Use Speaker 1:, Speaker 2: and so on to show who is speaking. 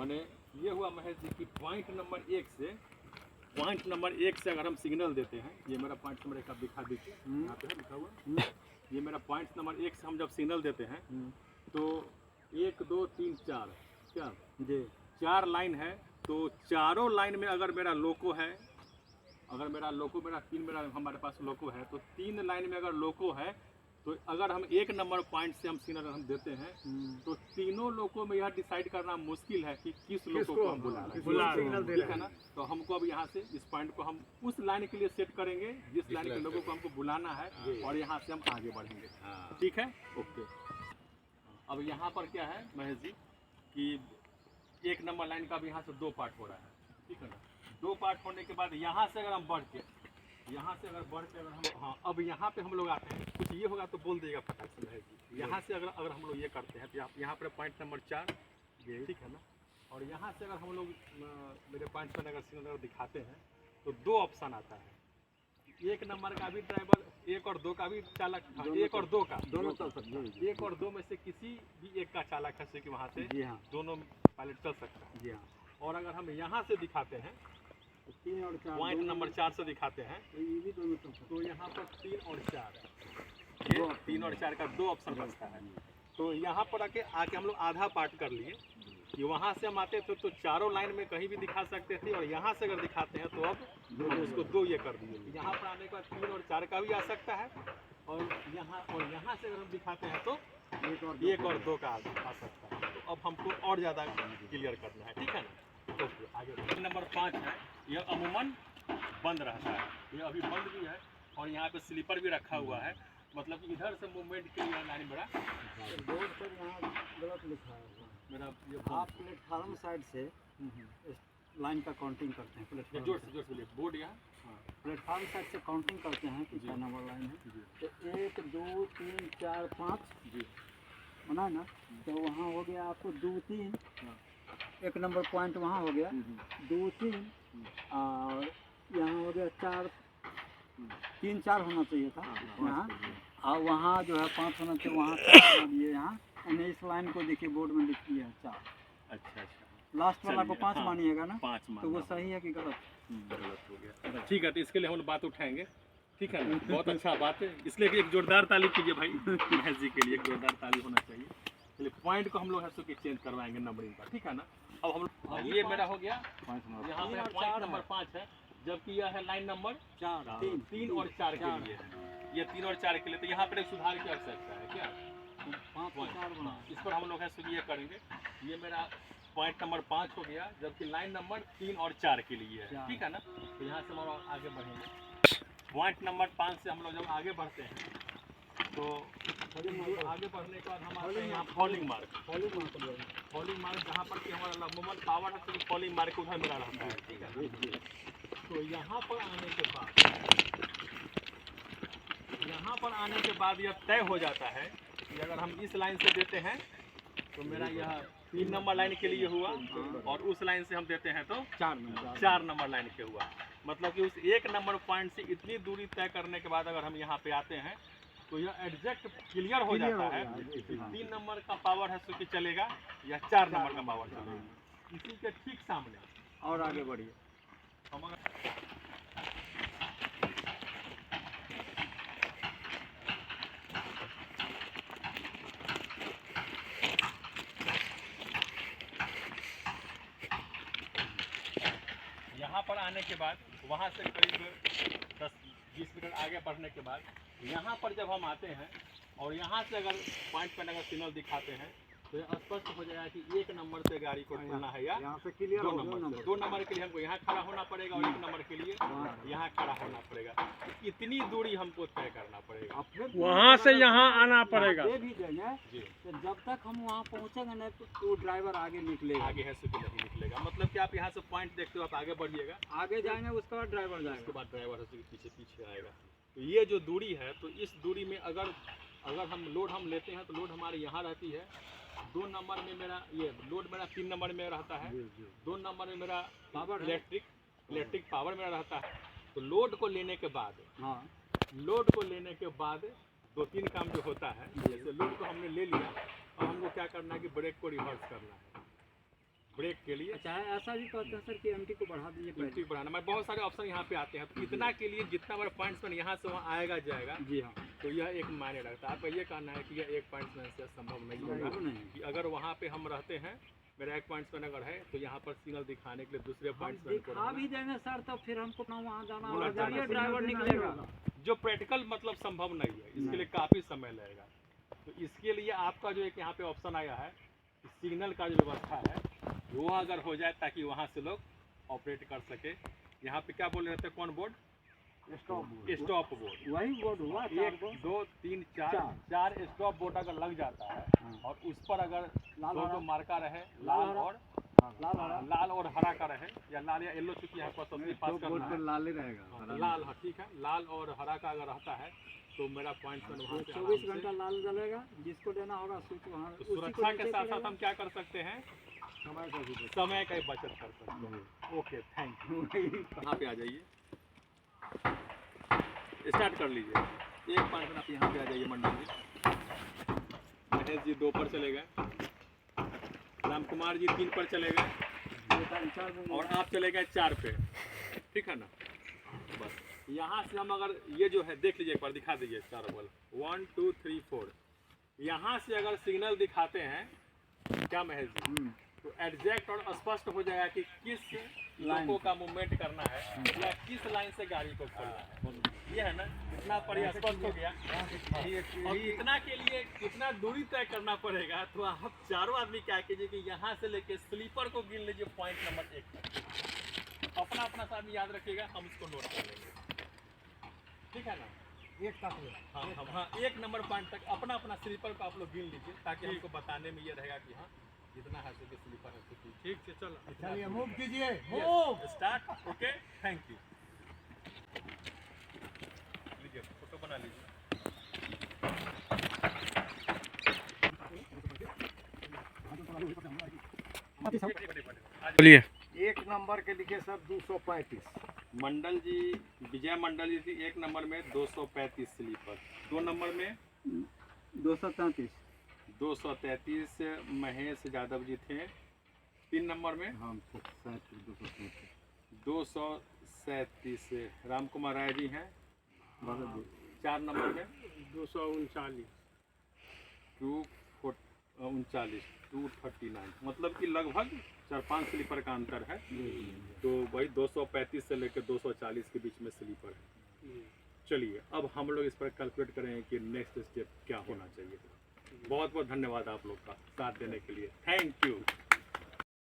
Speaker 1: मैंने ये हुआ महेश जी कि पॉइंट नंबर एक से अगर हम सिग्नल देते हैं, ये मेरा पॉइंट नंबर 1 आप दिखा दीजिए, यहाँ पे है लिखा हुआ, ये मेरा पॉइंट नंबर 1 से हम जब सिग्नल देते हैं तो 1 2 3 4 क्या जी 4 लाइन है। तो चारों लाइन में अगर मेरा लोको है, अगर मेरा लोको हमारे पास लोको है, तो 3 लाइन में अगर लोको है तो अगर हम 1 नंबर पॉइंट से हम सिग्नल हम देते हैं तो तीनों लोगों में यह डिसाइड करना मुश्किल है कि किस लोगों को हम बुला रहे हैं, ठीक है ना। तो हमको अब यहाँ से इस पॉइंट को हम उस लाइन के लिए सेट करेंगे जिस लाइन के लोगों को हमको बुलाना है, और यहाँ से हम आगे बढ़ेंगे, ठीक है, ओके। अब यहाँ पर क्या है महेश जी कि 1 नंबर लाइन का भी यहाँ से 2 पार्ट हो रहा है, ठीक है ना। 2 पार्ट होने के बाद यहाँ से अगर हम बढ़ के अगर हम अब यहाँ पे हम लोग आते हैं, कुछ ये होगा तो बोल देगा फटाक से है जी। यहाँ से अगर हम लोग ये करते हैं तो यहाँ पर पॉइंट नंबर 4 ठीक है ना, और यहाँ से अगर हम लोग मेरे पॉइंट पर अगर सिग्नल दिखाते हैं तो 2 ऑप्शन आता है, 1 नंबर का भी ड्राइवर, 1 और 2 का भी चालक, 1 और 2 का दोनों चल सकते हैं, 1 और 2 में से किसी भी एक का चालक है कि वहाँ से दोनों पायलट चल सकता है जी हाँ। और अगर हम यहाँ से दिखाते हैं 3 और 4 पॉइंट नंबर 4 से दिखाते हैं तो यहाँ पर 3 और 4 का 2 ऑप्शन बचता है। तो यहाँ पर आके हम लोग आधा पार्ट कर लिए कि वहाँ से हम आते थे तो चारों लाइन में कहीं भी दिखा सकते थे, और यहाँ से अगर दिखाते हैं तो अब हम उसको 2 ये कर दिए। यहाँ पर आने के बाद 3 और 4 का भी आ सकता है, और यहाँ से अगर हम दिखाते हैं तो 1 और 2 का आ सकता है। तो अब हमको और ज़्यादा क्लियर करना है, ठीक है ना। तो आगे नंबर 5 है, यह अमूमन बंद रहता है, ये अभी बंद भी है, और यहाँ पे स्लीपर भी रखा हुआ है, मतलब कि इधर से मूवमेंट के लिए लाइन बड़ा बोर्ड पर यहाँ गलत लिखा है मेरा। ये आप प्लेटफार्म साइड से लाइन का काउंटिंग करते हैं, प्लेटफार्म जोर से बोर्ड यहाँ प्लेटफार्म साइड से काउंटिंग करते हैं कि कितना नंबर लाइन है, तो 1 2 3 4 5 जी बना ना, तो वहाँ हो गया आपको 2 3 1 नंबर पॉइंट वहाँ हो गया 2 3 और यहाँ हो गया 4 3 4 होना चाहिए था यहाँ, और वहाँ जो है 5 होना चाहिए, वहाँ 4 बना दिए यहाँ। उन्हें इस लाइन को देखिए बोर्ड में लिख दिया है 4। अच्छा, लास्ट वाला को 5 मानिएगा ना, 5 तो वो सही है कि गलत? गलत हो गया, ठीक है। तो इसके लिए हम बात उठाएंगे, ठीक है ना। बहुत अच्छा बात है, इसलिए एक जोरदार ताली कीजिए भाई महेश जी के लिए, एक जोरदार ताली होना चाहिए। चलिए पॉइंट को हम लोग है चेंज करवाएंगे नंबरिंग का, ठीक है ना। अब हम ये मेरा हो गया यहाँ पे पॉइंट नंबर 5 है, जबकि यह है लाइन नंबर 4 3 और 4 के लिए है, ये 3 और 4 के लिए। तो यहाँ पर एक सुधार की आवश्यकता है क्या, 5 और 4 इस पर हम लोग है ये करेंगे। ये मेरा पॉइंट नंबर 5 हो गया, जबकि लाइन नंबर 3 और 4 के लिए है, ठीक है ना। तो यहाँ से हम लोग आगे बढ़ेंगे। पॉइंट नंबर 5 से हम लोग जब आगे बढ़ते हैं तो आगे बढ़ने के बाद हम आते हैं यहाँ फॉलिंग मार्क जहाँ पर कि हमारा अमूमन पावर है, फॉलिंग मार्क उधर मेरा रहता है, ठीक है। तो यहाँ पर आने के बाद यह तय हो जाता है कि अगर हम इस लाइन से देते हैं तो मेरा यह 3 नंबर लाइन के लिए हुआ, और उस लाइन से हम देते हैं तो 4 नंबर लाइन के हुआ। मतलब कि उस 1 नंबर पॉइंट से इतनी दूरी तय करने के बाद अगर हम यहाँ पे आते हैं तो यह एग्जैक्ट क्लियर हो जाता है कि 3 नंबर का पावर है सो कि चलेगा या 4 नंबर का पावर चलेगा। इसी के ठीक सामने और आगे बढ़िए हम यहाँ पर आने के बाद वहाँ से करीब 10-20 मीटर आगे बढ़ने के बाद यहाँ पर जब हम आते हैं और यहाँ से अगर पॉइंट पर अगर सिग्नल दिखाते हैं तो यह स्पष्ट हो जाएगा कि 1 नंबर से गाड़ी को ढूंढना है या यहाँ से क्लियर 2 नंबर के लिए हमको यहाँ खड़ा होना पड़ेगा, और 1 नंबर के लिए यहाँ खड़ा होना पड़ेगा। इतनी दूरी हमको तय करना पड़ेगा,
Speaker 2: वहाँ से यहाँ आना पड़ेगा।
Speaker 3: दे भी देंगे तो जब तक हम वहाँ पहुँचेंगे नहीं तो ड्राइवर आगे निकलेगा,
Speaker 1: आगे है सो नहीं निकलेगा। मतलब कि आप यहाँ से पॉइंट देखते हो, आप आगे बढ़िएगा,
Speaker 3: आगे जाएंगे उसके बाद ड्राइवर जाएगा,
Speaker 1: उसके बाद ड्राइवर है पीछे आएगा। तो ये जो दूरी है, तो इस दूरी में अगर हम लोड लेते हैं तो लोड हमारे यहाँ रहती है 2 नंबर में मेरा ये लोड मेरा 3 नंबर में रहता है, 2 नंबर में मेरा पावर इलेक्ट्रिक पावर मेरा रहता है। तो लोड को लेने के बाद लोड को लेने के बाद 2-3 काम जो होता है, जैसे लोड को हमने ले लिया और हमको क्या करना है कि ब्रेक को रिवर्स करना है। ब्रेक के लिए
Speaker 3: अच्छा है, ऐसा भी कहते हैं सर कि एमटी को बढ़ा दीजिए पहले।
Speaker 1: एमटी बढ़ाना में बहुत सारे ऑप्शन यहाँ पे आते हैं। तो इतना के लिए जितना बड़ा पॉइंट्समैन यहाँ से वहाँ आएगा जाएगा,
Speaker 3: जी हाँ,
Speaker 1: तो यह एक मायने रखता है। आपका ये कहना है कि यह एक पॉइंट्समैन से संभव नहीं होगा
Speaker 3: नहीं
Speaker 1: कि अगर वहाँ पे हम रहते हैं, मेरा एक पॉइंट्समैन अगर है तो यहाँ पर सिग्नल दिखाने के लिए दूसरे पॉइंट्समैन को
Speaker 3: दिखा भी
Speaker 1: रहना।
Speaker 3: देंगे सर, तो फिर हमको ना वहाँ जाना
Speaker 1: वहाँ
Speaker 3: होगा,
Speaker 1: जाना
Speaker 3: जाइए ड्राइवर निकलेगा।
Speaker 1: जो प्रैक्टिकल मतलब संभव नहीं है, इसके लिए काफ़ी समय लगेगा। तो इसके लिए आपका जो एक यहाँ पे ऑप्शन आया है, सिग्नल का जो व्यवस्था है वो अगर हो जाए ताकि वहाँ से लोग ऑपरेट कर सके। यहाँ पे क्या बोल रहे थे, कौन बोर्ड? Stop board.
Speaker 3: वही बोर्ड हुआ
Speaker 1: 1 2 3 4 स्टॉप बोर्ड अगर लग जाता है और उस पर अगर दो मार्का रहे, लाल और हरा का रहे, या लाल या येलो, चूंकि यहाँ पर सबसे पास करना है
Speaker 4: लाल ही रहेगा।
Speaker 1: लाल, हाँ ठीक है, लाल और हरा का अगर रहता है तो मेरा पॉइंट वहाँ से
Speaker 3: 24 घंटा लाल जलेगा, जिसको देना होगा स्विच वहाँ।
Speaker 1: तो सुरक्षा के साथ साथ हम क्या कर सकते हैं, समय का बचत कर सकते हैं। Okay, thank you. यहाँ पे आ जाइए, स्टार्ट कर लीजिए। एक पॉइंट आप यहाँ पे आ जाइए मंडल जी। महेश जी 2 पर चले गए, राम कुमार जी 3 पर चले गए और आप चले गए 4 पे, ठीक है ना। बस यहाँ से हम अगर ये जो है देख लीजिए, एक बार दिखा दीजिए चारों बल 1 2 3 4। यहाँ से अगर सिग्नल दिखाते हैं क्या महेश जी, तो एग्जैक्ट और स्पष्ट हो जाएगा कि किस लोगों का मूवमेंट करना है या किस लाइन से गाड़ी को खोलना है। ये है ना, इतना पर स्पष्ट हो गया। और इतना के लिए कितना दूरी तय करना पड़ेगा, तो आप चारों आदमी क्या कीजिए कि यहाँ से लेके स्लीपर को गिन लीजिए पॉइंट नंबर 1 तक। अपना अपना साथ याद रखिएगा, हम इसको नोट कर लेंगे, ठीक है ना। हाँ, 1 नंबर पॉइंट तक अपना अपना स्लीपर को आप लोग गिन लीजिए, ताकि हमको बताने में ये रहेगा कि हाँ जितना है सके स्लीपर है तो ठीक है। चलो
Speaker 4: मूव कीजिए,
Speaker 1: स्टार्ट। Okay, thank you. लीजिए फोटो बना लीजिए।
Speaker 2: बोलिए।
Speaker 4: 1 नंबर के लिखे सर 235।
Speaker 1: मंडल जी, विजय मंडल जी थी 1 नंबर में 235 स्लीपर। 2 नंबर में 233 महेश यादव जी थे। 3 नंबर में 237 राम कुमार राय जी हैं। 4 नंबर में
Speaker 2: 239।
Speaker 1: 239, मतलब कि लगभग 4-5 स्लीपर का अंतर है। तो वही 235 से लेकर 240 के बीच में स्लीपर है। चलिए अब हम लोग इस पर कैलकुलेट करेंगे कि नेक्स्ट स्टेप क्या होना चाहिए। बहुत बहुत धन्यवाद आप लोग का साथ देने के लिए, थैंक यू।